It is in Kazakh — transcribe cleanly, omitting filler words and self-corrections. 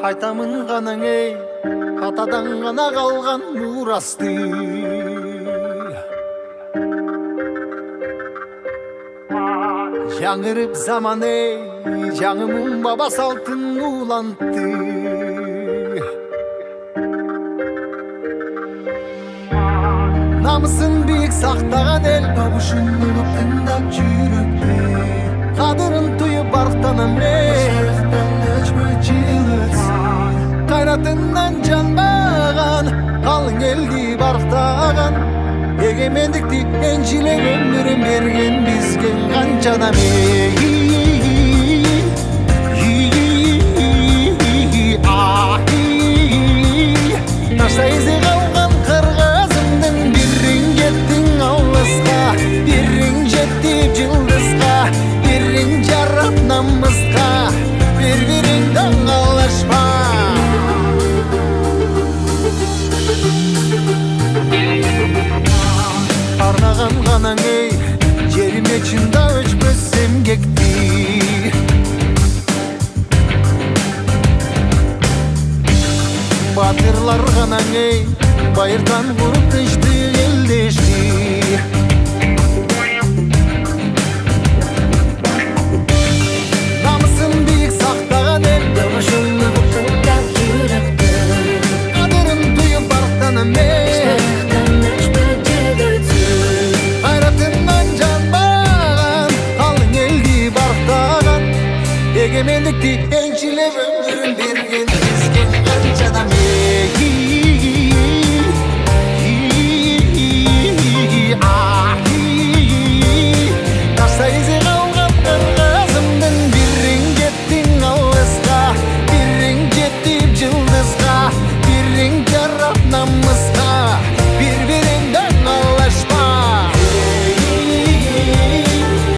Айтамын ғанаң ей, атадан ғана қалған мурасты. Жаңырып заман ей, жаңымын баба салтын улантты. Намысын биік сақтаған ел, бабушын ұлып тыңдап жүректе. Қадырын түйіп барықтанам ей, қайратынан жанбаған, қалың елді барықтаған. Егемендікті еншілеп өмірін берген бізген қаншадам ей. Нашта ізі қалған қырғызымдың бірін жеттің ауызға, бірін жеттіп жылдызға, бірін жарап намысқа, бір-біріңдің алашпа. Арнаған ғанаң ей, жеріме чында өшпес емгекті. Батырлар ғанаң ей, байырдан ғұрып дешті елдешті. Намысын биік сақтаған ел, қадырын түйіп барықтанам ей. Қайратынан жанбаған, қалың елді барықтаған. Егемендікті